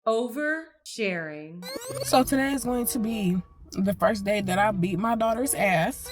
Oversharing. So today is going to be the first day that I beat my daughter's ass.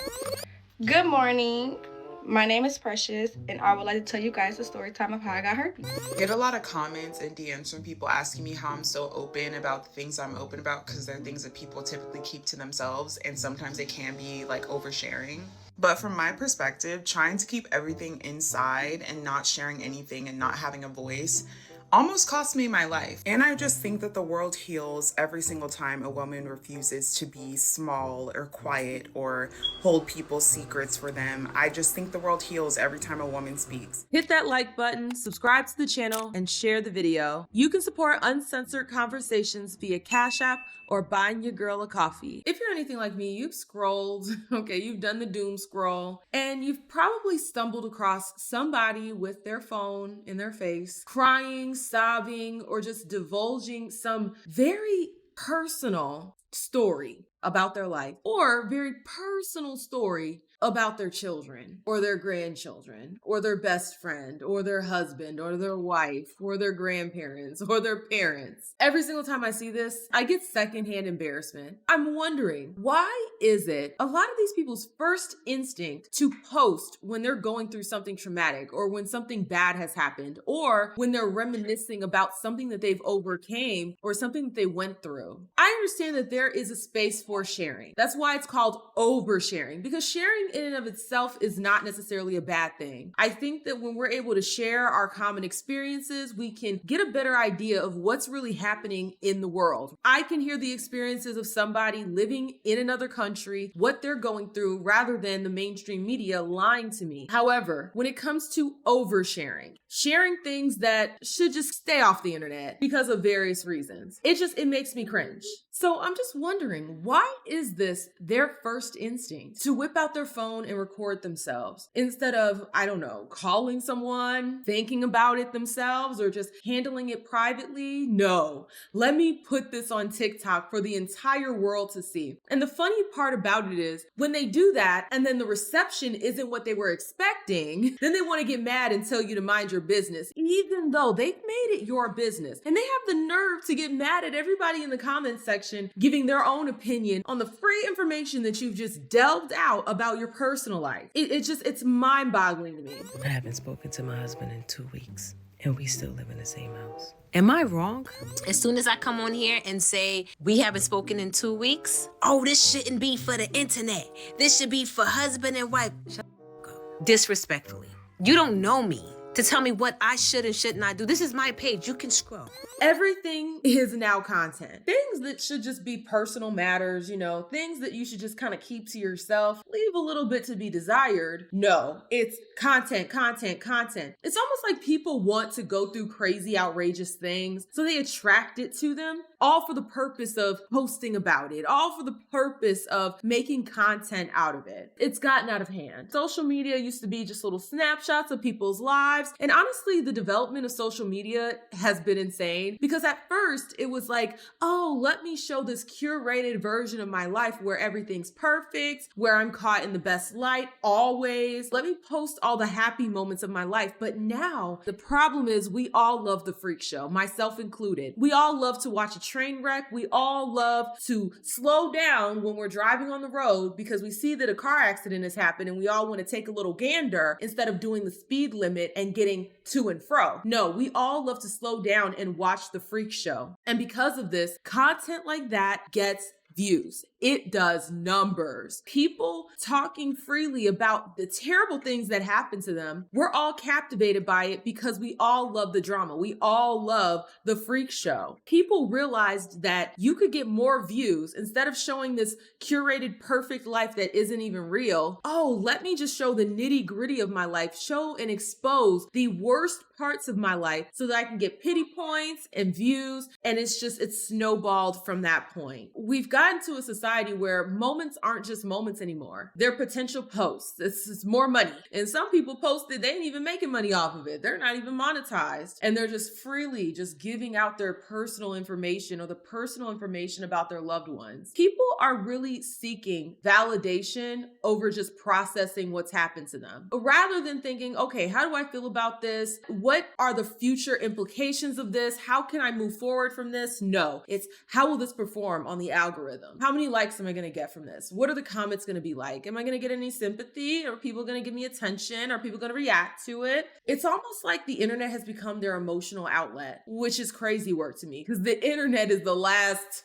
Good morning. My name is Precious, and I would like to tell you guys the story time of how I got herpes. I get a lot of comments and DMs from people asking me how I'm so open about the things I'm open about, because they're things that people typically keep to themselves, and sometimes it can be like oversharing. But from my perspective, trying to keep everything inside and not sharing anything and not having a voice almost cost me my life. And I just think that the world heals every single time a woman refuses to be small or quiet or hold people's secrets for them. I just think the world heals every time a woman speaks. Hit that like button, subscribe to the channel, and share the video. You can support uncensored conversations via Cash App or buying your girl a coffee. If you're anything like me, you've scrolled, you've done the doom scroll, and you've probably stumbled across somebody with their phone in their face, crying, sobbing, or just divulging some very personal story about their life, or very personal story about their children or their grandchildren or their best friend or their husband or their wife or their grandparents or their parents. Every single time I see this, I get secondhand embarrassment. I'm wondering, why is it a lot of these people's first instinct to post when they're going through something traumatic or when something bad has happened or when they're reminiscing about something that they've overcame or something that they went through? I understand that there is a space for sharing. That's why it's called oversharing, because sharing in and of itself is not necessarily a bad thing. I think that when we're able to share our common experiences, we can get a better idea of what's really happening in the world. I can hear the experiences of somebody living in another country, what they're going through, rather than the mainstream media lying to me. However, when it comes to oversharing, sharing things that should just stay off the internet because of various reasons, it makes me cringe. So I'm just wondering, why is this their first instinct to whip out their phone and record themselves instead of, I don't know, calling someone, thinking about it themselves, or just handling it privately? No, let me put this on TikTok for the entire world to see. And the funny part about it is when they do that and then the reception isn't what they were expecting, then they want to get mad and tell you to mind your business, even though they've made it your business. And they have the nerve to get mad at everybody in the comments section giving their own opinion on the free information that you've just delved out about your personal life. It's mind-boggling to me. I haven't spoken to my husband in 2 weeks, and we still live in the same house. Am I wrong? As soon as I come on here and say, we haven't spoken in 2 weeks, oh, this shouldn't be for the internet. This should be for husband and wife. Shut up. Disrespectfully. You don't know me to tell me what I should and should not do. This is my page. You can scroll. Everything is now content. Things that should just be personal matters, things that you should just kind of keep to yourself, leave a little bit to be desired. No, it's content, content, content. It's almost like people want to go through crazy, outrageous things, so they attract it to them, all for the purpose of posting about it, all for the purpose of making content out of it. It's gotten out of hand. Social media used to be just little snapshots of people's lives. And honestly, the development of social media has been insane, because at first it was like, oh, let me show this curated version of my life where everything's perfect, where I'm caught in the best light always. Let me post all the happy moments of my life. But now the problem is we all love the freak show, myself included. We all love to watch a train wreck. We all love to slow down when we're driving on the road because we see that a car accident has happened and we all want to take a little gander instead of doing the speed limit and getting to and fro. No, we all love to slow down and watch the freak show. And because of this, content like that gets views. It does numbers. People talking freely about the terrible things that happen to them. We're all captivated by it because we all love the drama. We all love the freak show. People realized that you could get more views instead of showing this curated perfect life that isn't even real. Oh, let me just show the nitty-gritty of my life, show and expose the worst parts of my life so that I can get pity points and views. And it's snowballed from that point. We've gotten to a society where moments aren't just moments anymore. They're potential posts. This is more money. And some people posted, they ain't even making money off of it. They're not even monetized. And they're just freely just giving out their personal information or the personal information about their loved ones. People are really seeking validation over just processing what's happened to them. Rather than thinking, okay, how do I feel about this? what are the future implications of this? How can I move forward from this? No, it's how will this perform on the algorithm? How many likes am I going to get from this? What are the comments going to be like? Am I going to get any sympathy? Are people going to give me attention? Are people going to react to it? It's almost like the internet has become their emotional outlet, which is crazy work to me because the internet is the last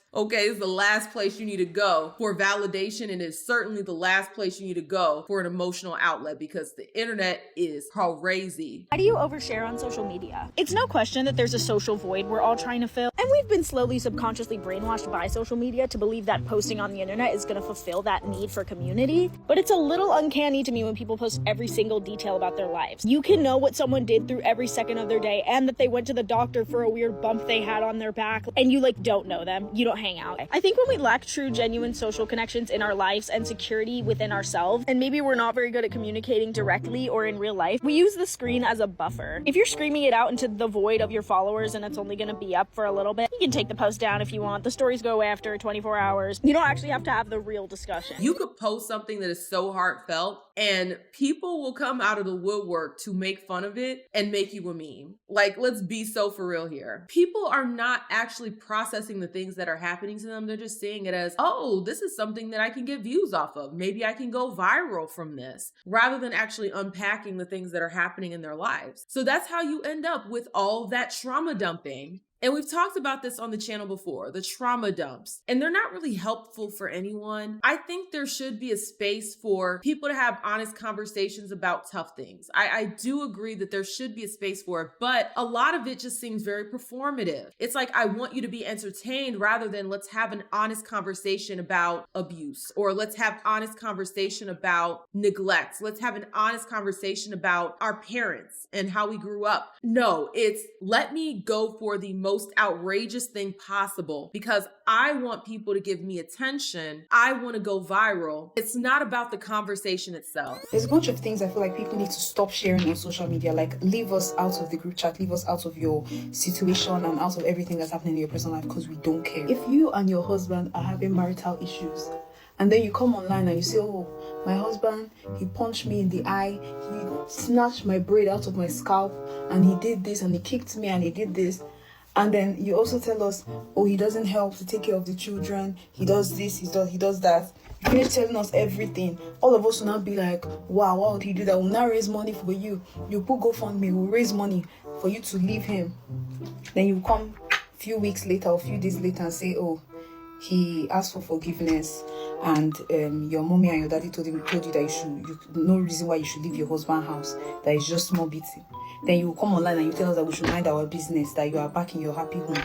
place you need to go for validation, and it's certainly the last place you need to go for an emotional outlet because the internet is crazy. Why do you overshare on social media? It's no question that there's a social void we're all trying to fill, and we've been slowly subconsciously brainwashed by social media to believe that posting on the internet is going to fulfill that need for community. But it's a little uncanny to me when people post every single detail about their lives. You can know what someone did through every second of their day and that they went to the doctor for a weird bump they had on their back, and you don't know them. You don't hang out. I think when we lack true, genuine social connections in our lives and security within ourselves, and maybe we're not very good at communicating directly or in real life, we use the screen as a buffer. If you're screaming it out into the void of your followers and it's only going to be up for a little bit, you can take the post down if you want. The stories go after 24 hours. You don't actually have to have the real discussion. You could post something that is so heartfelt and people will come out of the woodwork to make fun of it and make you a meme. Let's be so for real here. People are not actually processing the things that are happening to them. They're just seeing it as, oh, this is something that I can get views off of. Maybe I can go viral from this, rather than actually unpacking the things that are happening in their lives. So that's how you end up with all that trauma dumping. And we've talked about this on the channel before, the trauma dumps, and they're not really helpful for anyone. I think there should be a space for people to have honest conversations about tough things. I do agree that there should be a space for it, but a lot of it just seems very performative. It's like, I want you to be entertained rather than let's have an honest conversation about abuse, or let's have honest conversation about neglect. Let's have an honest conversation about our parents and how we grew up. No, it's let me go for the most outrageous thing possible because I want people to give me attention. I want to go viral. It's not about the conversation itself. There's a bunch of things I feel like people need to stop sharing on social media. Leave us out of the group chat, leave us out of your situation and out of everything that's happening in your personal life because we don't care. If you and your husband are having marital issues, and then you come online and you say, oh, my husband, he punched me in the eye, he snatched my braid out of my scalp, and he did this, and he kicked me, and he did this. And then you also tell us, oh, he doesn't help to take care of the children, he does this, he does that. You finish telling us everything. All of us will now be like, wow, why would he do that? We'll now raise money for you. You put GoFundMe, we'll raise money for you to leave him. Then you come a few weeks later or a few days later and say, oh, he asked for forgiveness, and your mommy and your daddy told you that no reason why you should leave your husband's house, that it's just small beating. Then you come online and you tell us that we should mind our business, that you are back in your happy home.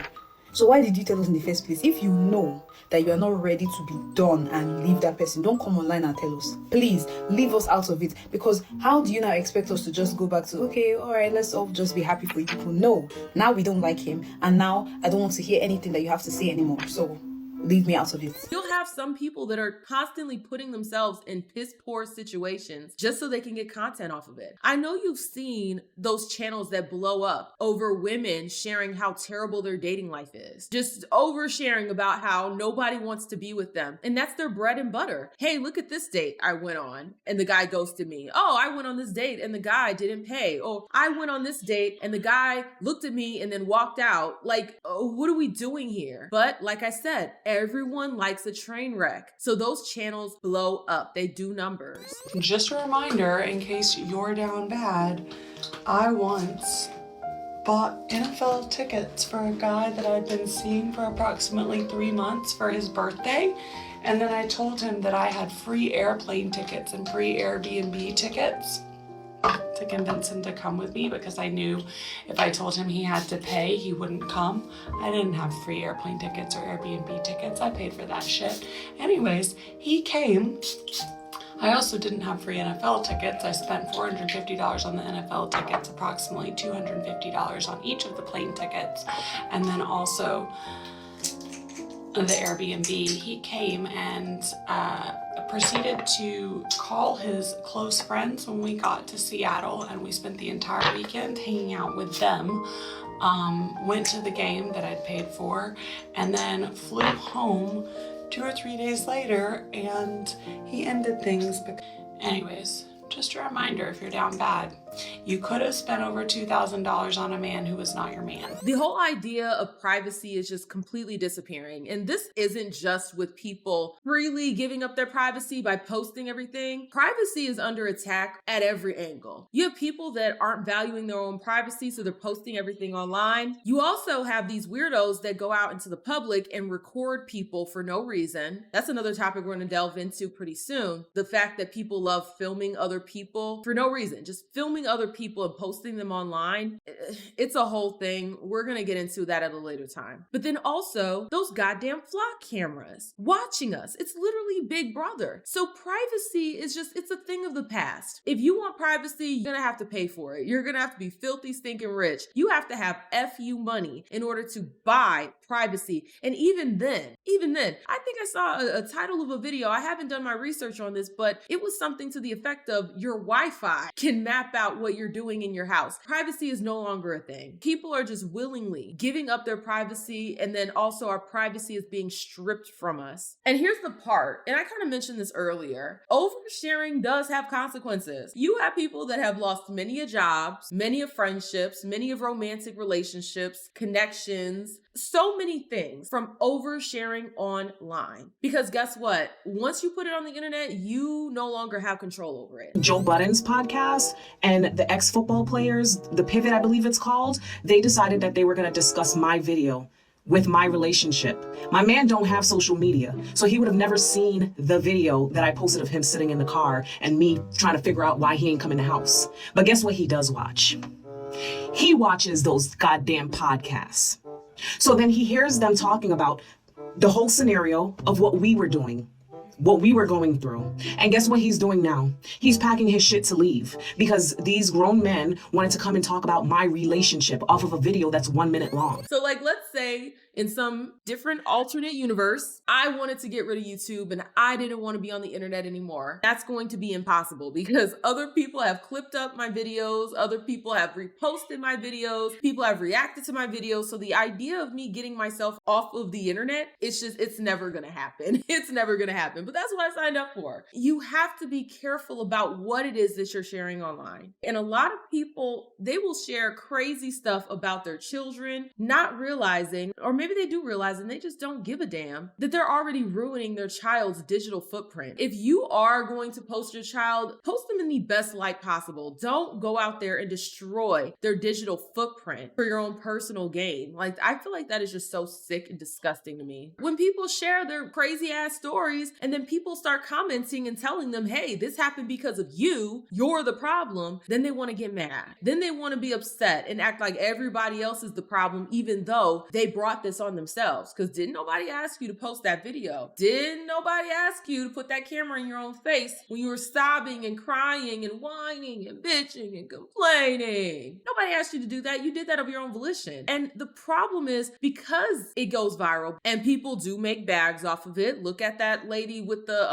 So why did you tell us in the first place? If you know that you are not ready to be done and leave that person, don't come online and tell us. Please leave us out of it, because how do you now expect us to just go back to, okay, all right, let's all just be happy for you people? No, now we don't like him, and now I don't want to hear anything that you have to say anymore. So leave me out of it. You'll have some people that are constantly putting themselves in piss poor situations just so they can get content off of it. I know you've seen those channels that blow up over women sharing how terrible their dating life is. Just oversharing about how nobody wants to be with them. And that's their bread and butter. Hey, look at this date I went on and the guy ghosted me. Oh, I went on this date and the guy didn't pay. Oh, I went on this date and the guy looked at me and then walked out. What are we doing here? But like I said, everyone likes a train wreck. So those channels blow up. They do numbers. Just a reminder, in case you're down bad, I once bought NFL tickets for a guy that I'd been seeing for approximately 3 months for his birthday. And then I told him that I had free airplane tickets and free Airbnb tickets to convince him to come with me, because I knew if I told him he had to pay, he wouldn't come. I didn't have free airplane tickets or Airbnb tickets. I paid for that shit. Anyways, he came. I also didn't have free NFL tickets. I spent $450 on the NFL tickets, approximately $250 on each of the plane tickets, and then also the Airbnb. He came and proceeded to call his close friends when we got to Seattle, and we spent the entire weekend hanging out with them. Went to the game that I'd paid for, and then flew home 2 or 3 days later, and he ended things. Anyways, just a reminder, if you're down bad, You could have spent over $2,000 on a man who was not your man. The whole idea of privacy is just completely disappearing. And this isn't just with people freely giving up their privacy by posting everything. Privacy is under attack at every angle. You have people that aren't valuing their own privacy, so they're posting everything online. You also have these weirdos that go out into the public and record people for no reason. That's another topic we're going to delve into pretty soon. The fact that people love filming other people for no reason, just filming other people and posting them online. It's a whole thing. We're going to get into that at a later time. But then also those goddamn flock cameras watching us. It's literally Big Brother. So privacy is just, it's a thing of the past. If you want privacy, you're going to have to pay for it. You're going to have to be filthy, stinking rich. You have to have FU money in order to buy privacy. And even then, I think I saw a title of a video. I haven't done my research on this, but it was something to the effect of your Wi-Fi can map out what you're doing in your house. Privacy is no longer a thing. People are just willingly giving up their privacy, and then also our privacy is being stripped from us. And here's the part, and I kind of mentioned this earlier, oversharing does have consequences. You have people that have lost many of jobs, many of friendships, many of romantic relationships, connections, so many things from oversharing online. Because guess what? Once you put it on the internet, you no longer have control over it. Joe Budden's podcast and the ex-football players, The Pivot, I believe it's called, they decided that they were going to discuss my video with my relationship. My man don't have social media, so he would have never seen the video that I posted of him sitting in the car and me trying to figure out why he ain't come in the house. But guess what he does watch? He watches those goddamn podcasts. So then he hears them talking about the whole scenario of what we were doing, what we were going through. And guess what he's doing now? He's packing his shit to leave because these grown men wanted to come and talk about my relationship off of a video that's 1 minute long. So like, let's say in some different alternate universe, I wanted to get rid of YouTube and I didn't want to be on the internet anymore. That's going to be impossible because other people have clipped up my videos, other people have reposted my videos, people have reacted to my videos. So the idea of me getting myself off of the internet, it's never going to happen. It's never going to happen. But that's what I signed up for. You have to be careful about what it is that you're sharing online. And a lot of people, they will share crazy stuff about their children, not realizing, or maybe they do realize and they just don't give a damn, that they're already ruining their child's digital footprint. If you are going to post your child, post them in the best light possible. Don't go out there and destroy their digital footprint for your own personal gain. Like, I feel like that is just so sick and disgusting to me. When people share their crazy ass stories and then people start commenting and telling them, hey, this happened because of you, you're the problem, then they want to get mad. Then they want to be upset and act like everybody else is the problem, even though they brought this on themselves. Because didn't nobody ask you to post that video? Didn't nobody ask you to put that camera in your own face when you were sobbing and crying and whining and bitching and complaining? Nobody asked you to do that. You did that of your own volition. And the problem is, because it goes viral and people do make bags off of it. Look at that lady with the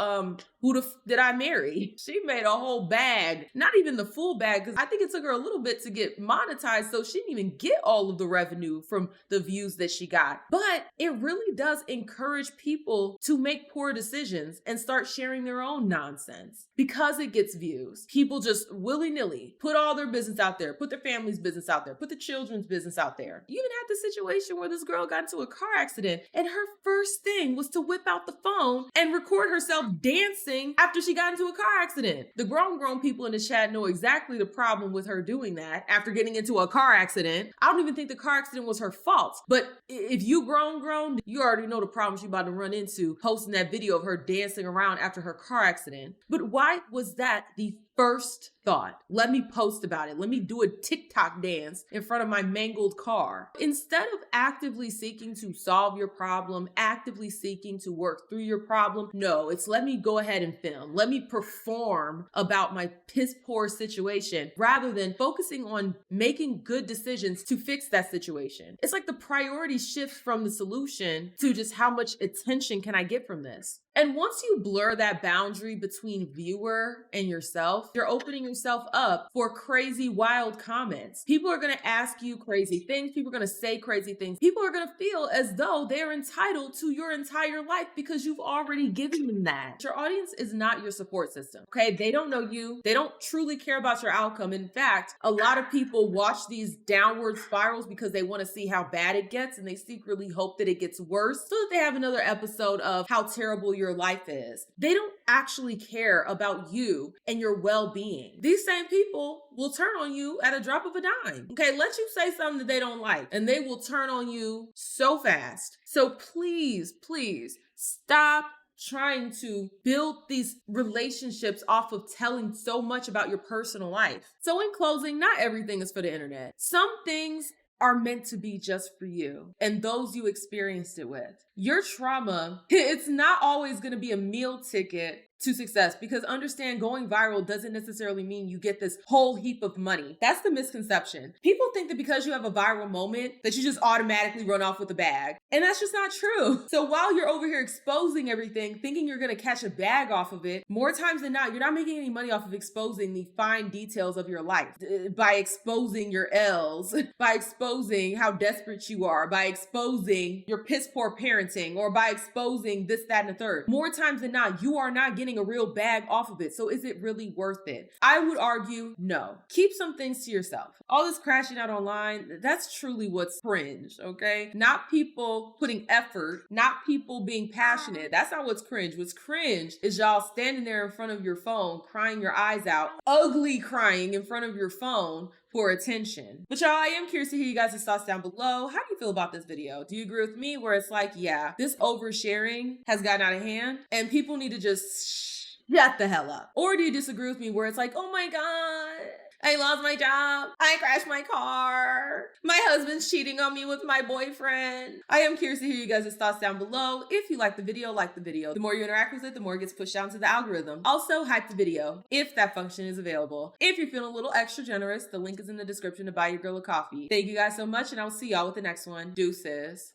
did I marry? She made a whole bag, not even the full bag, because I think it took her a little bit to get monetized, so she didn't even get all of the revenue from the views that she got. But it really does encourage people to make poor decisions and start sharing their own nonsense because it gets views. People just willy-nilly put all their business out there, put their family's business out there, put the children's business out there. You even had the situation where this girl got into a car accident and her first thing was to whip out the phone and record herself dancing after she got into a car accident. The grown people in the chat know exactly the problem with her doing that after getting into a car accident. I don't even think the car accident was her fault. But if you grown, you already know the problems you're about to run into posting that video of her dancing around after her car accident. But why was that the first thought? Let me post about it. Let me do a TikTok dance in front of my mangled car. Instead of actively seeking to solve your problem, actively seeking to work through your problem, no, it's let me go ahead and film. Let me perform about my piss poor situation rather than focusing on making good decisions to fix that situation. It's like the priority shifts from the solution to just how much attention can I get from this? And once you blur that boundary between viewer and yourself, yourself, you're opening yourself up for crazy, wild comments. People are going to ask you crazy things. People are going to say crazy things. People are going to feel as though they're entitled to your entire life because you've already given them that. Your audience is not your support system, okay? They don't know you. They don't truly care about your outcome. In fact, a lot of people watch these downward spirals because they want to see how bad it gets, and they secretly hope that it gets worse so that they have another episode of how terrible your life is. They don't actually care about you and your well-being. These same people will turn on you at a drop of a dime. Okay, let you say something that they don't like, and they will turn on you so fast. So please, please stop trying to build these relationships off of telling so much about your personal life. So in closing, not everything is for the internet. Some things are meant to be just for you and those you experienced it with. Your trauma, it's not always going to be a meal ticket to success, because understand, going viral doesn't necessarily mean you get this whole heap of money. That's the misconception. People think that because you have a viral moment that you just automatically run off with a bag. And that's just not true. So while you're over here exposing everything, thinking you're going to catch a bag off of it, more times than not, you're not making any money off of exposing the fine details of your life. By exposing your L's, by exposing how desperate you are, by exposing your piss poor parenting, or by exposing this, that, and the third. More times than not, you are not getting a real bag off of it. So is it really worth it? I would argue no. Keep some things to yourself. All this crashing out online, that's truly what's cringe, okay? Not people putting effort, not people being passionate. That's not what's cringe. What's cringe is y'all standing there in front of your phone, crying your eyes out, ugly crying in front of your phone for attention. But y'all, I am curious to hear you guys' thoughts down below. How do you feel about this video? Do you agree with me where it's like, yeah, this oversharing has gotten out of hand and people need to just shut the hell up? Or do you disagree with me where it's like, oh my God, I lost my job, I crashed my car, my husband's cheating on me with my boyfriend? I am curious to hear you guys' thoughts down below. If you like the video, like the video. The more you interact with it, the more it gets pushed down to the algorithm. Also, hype the video if that function is available. If you're feeling a little extra generous, the link is in the description to buy your girl a coffee. Thank you guys so much, and I'll see y'all with the next one. Deuces.